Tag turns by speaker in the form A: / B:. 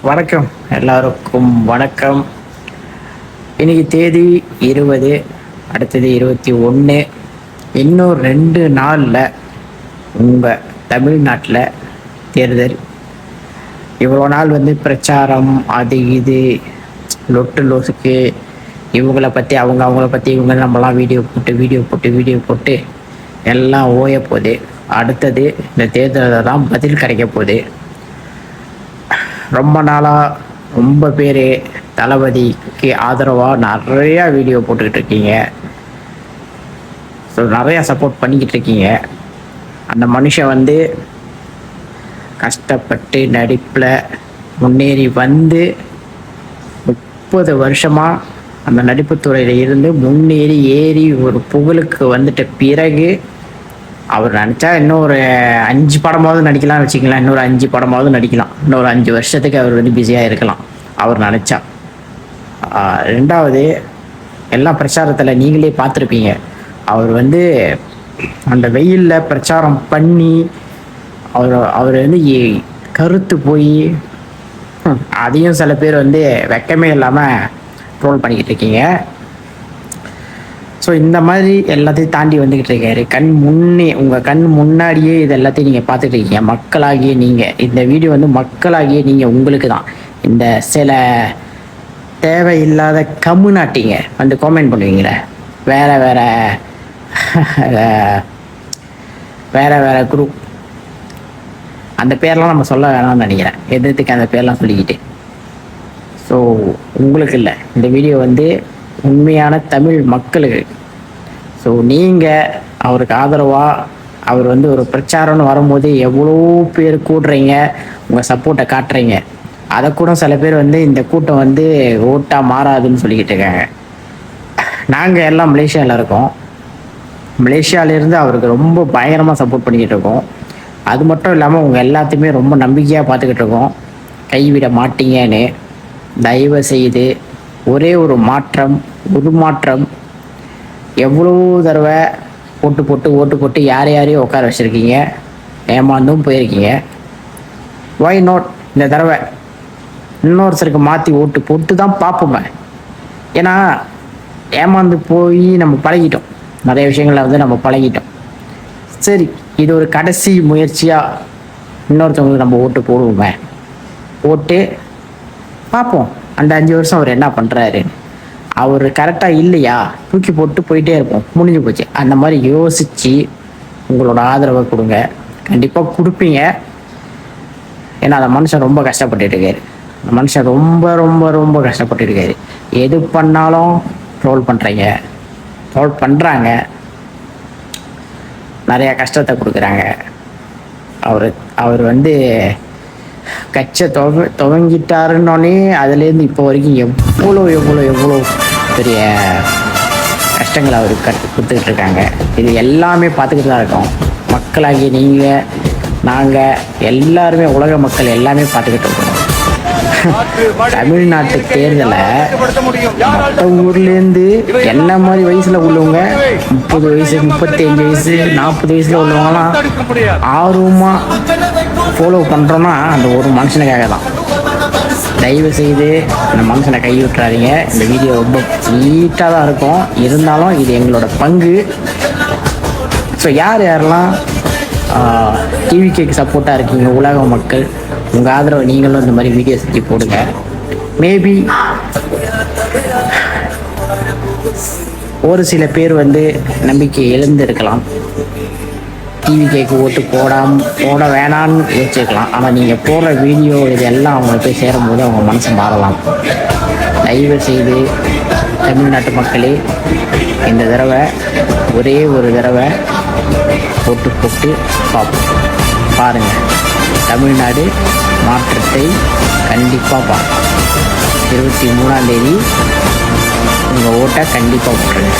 A: வணக்கம், எல்லாருக்கும் வணக்கம். இன்னைக்கு தேதி 20, அடுத்தது 21. இன்னும் 2 நாளில் உங்கள் தமிழ்நாட்டில் தேர்தல். இவ்வளோ நாள் பிரச்சாரம் அது இது லொட்டு லொசுக்கு இவங்கள பற்றி அவங்கள பற்றி இவங்க நம்மலாம் வீடியோ போட்டு எல்லாம் ஓய போகுது. அடுத்தது இந்த தேர்தலில் தான் பதில் கிடைக்க போகுது. ரொம்ப நாளாக ரொம்ப பேர் தளபதிக்கு ஆதரவாக நிறையா வீடியோ போட்டுக்கிட்டு இருக்கீங்க. ஸோ நிறையா சப்போர்ட் பண்ணிக்கிட்டு இருக்கீங்க. அந்த மனுஷன் கஷ்டப்பட்டு நடிப்பில் முன்னேறி 30 வருஷமாக அந்த நடிப்புத்துறையில் இருந்து முன்னேறி ஏறி ஒரு புகழுக்கு வந்துட்ட பிறகு அவர் நினச்சா இன்னும் ஒரு 5 படமாவது நடிக்கலாம்னு வச்சுக்கலாம். இன்னொரு 5 படமாவது நடிக்கலாம். இன்னொரு 5 வருஷத்துக்கு அவர் பிஸியாக இருக்கலாம் அவர் நினச்சா. ரெண்டாவது, எல்லா பிரச்சாரத்தில் நீங்களே பார்த்துருப்பீங்க. அவர் அந்த வெயிலில் பிரச்சாரம் பண்ணி அவர் கருத்து போய் அதையும் சில பேர் வெக்கமே இல்லாமல் ட்ரோல் பண்ணிக்கிட்டு இருக்கீங்க. ஸோ இந்த மாதிரி எல்லாத்தையும் தாண்டி வந்துக்கிட்டு இருக்காரு. உங்கள் கண் முன்னாடியே இது எல்லாத்தையும் நீங்கள் பார்த்துட்டு இருக்கீங்க. மக்களாகிய நீங்கள் இந்த வீடியோ மக்களாகிய நீங்கள் உங்களுக்கு தான். இந்த சில தேவையில்லாத கம்முனாட்டிங்க காமெண்ட் பண்ணுவீங்களே, வேற குரூப், அந்த பேர்லாம் நம்ம சொல்ல வேணாம்னு நினைக்கிறேன். எதிர்த்துக்கு அந்த பேர்லாம் சொல்லிக்கிட்டு. ஸோ உங்களுக்கு இல்லை, இந்த வீடியோ உண்மையான தமிழ் மக்களுக்கு. ஸோ நீங்கள் அவருக்கு ஆதரவாக அவர் ஒரு பிரச்சாரம்னு வரும்போது எவ்வளோ பேர் கூடுறீங்க, உங்கள் சப்போர்ட்டை காட்டுறீங்க. அதை கூட சில பேர் இந்த கூட்டம் ஓட்டாக மாறாதுன்னு சொல்லிக்கிட்டு இருக்காங்க. நாங்கள் எல்லாம் மலேசியாவில் இருக்கோம். மலேசியாவிலேருந்து அவருக்கு ரொம்ப பயங்கரமாக சப்போர்ட் பண்ணிக்கிட்டு இருக்கோம். அது மட்டும் இல்லாமல் உங்கள் எல்லாத்தையுமே ரொம்ப நம்பிக்கையாக பார்த்துக்கிட்டு இருக்கோம். கைவிட மாட்டீங்கன்னு. தயவு செய்து ஒரே ஒரு மாற்றம். எவ்வளோ தடவை ஓட்டு போட்டு யாரையும் உட்கார வச்சுருக்கீங்க, ஏமாந்தும் போயிருக்கீங்க. வை நாட் இந்த தடவை இன்னொருத்தருக்கு மாற்றி ஓட்டு போட்டு தான் பார்ப்போமே. ஏன்னா ஏமாந்து போய் நம்ம பழகிட்டோம். நிறைய விஷயங்களை நம்ம பழகிட்டோம். சரி, இது ஒரு கடைசி முயற்சியாக இன்னொருத்தவங்களுக்கு நம்ம ஓட்டு போடுவோமே. போட்டு பார்ப்போம் அந்த 5 வருஷம் அவர் என்ன பண்ணுறாரு. அவர் கரெக்டாக இல்லையா, தூக்கி போட்டு போயிட்டே இருப்போம், முடிஞ்சு போச்சு. அந்த மாதிரி யோசித்து உங்களோட ஆதரவை கொடுங்க. கண்டிப்பாக கொடுப்பீங்க. ஏன்னா அந்த மனுஷன் ரொம்ப கஷ்டப்பட்டுட்டு இருக்காரு. அந்த மனுஷன் ரொம்ப ரொம்ப ரொம்ப கஷ்டப்பட்டு இருக்காரு. எது பண்ணாலும் ட்ரோல் பண்ணுறாங்க. நிறையா கஷ்டத்தை கொடுக்குறாங்க. அவர் கட்சை துவங்கிட்டாருன்னொன்னே அதுலேருந்து இப்போ வரைக்கும் எவ்வளோ பெரிய கஷ்டங்களை அவர் கொடுத்துக்கிட்டு இருக்காங்க. இது எல்லாமே பார்த்துக்கிட்டு தான் இருக்கோம். மக்களாகிய நீங்கள், நாங்கள் எல்லாருமே, உலக மக்கள் எல்லாமே பார்த்துக்கிட்டு இருக்கோம். தமிழ்நாட்டு தேர்தலை மற்ற ஊர்லேருந்து என்ன மாதிரி வயசில் உள்ளவங்க, 30 வயசு 35 வயசு 40 வயசில் உள்ளவங்கலாம் ஆர்வமாக ஃபாலோ பண்ணுறோன்னா அந்த ஒரு மனுஷனுக்காக தான். தயவு செய்து அந்த மனுஷனை கை விட்டுறாதீங்க. இந்த வீடியோ ரொம்ப நீட்டாக தான் இருக்கும். இருந்தாலும் இது எங்களோட பங்கு. ஸோ யாரெல்லாம் டிவிகேக்கு சப்போர்ட்டாக இருக்கீங்க, உலக மக்கள், உங்கள் ஆதரவை நீங்களும் இந்த மாதிரி வீடியோ செஞ்சு போடுங்க. மேபி ஒரு சில பேர் நம்பிக்கை எழுந்திருக்கலாம். டிவிகேக்கு ஓட்டு போட வேணான்னு யோசிச்சுக்கலாம். ஆனால் நீங்கள் போடுற வீடியோ இதெல்லாம் அவங்களுக்கு போய் சேரும்போது அவங்க மனசு மாறலாம். தயவு செய்து தமிழ்நாட்டு மக்களே, இந்த தடவை ஒரே ஒரு தடவை ஓட்டு போட்டு பாருங்கள். தமிழ்நாடு மாற்றத்தை கண்டிப்பாக பார்ப்போம். 23ஆம் தேதி உங்கள் ஓட்டை கண்டிப்பாக போட்டுருங்க.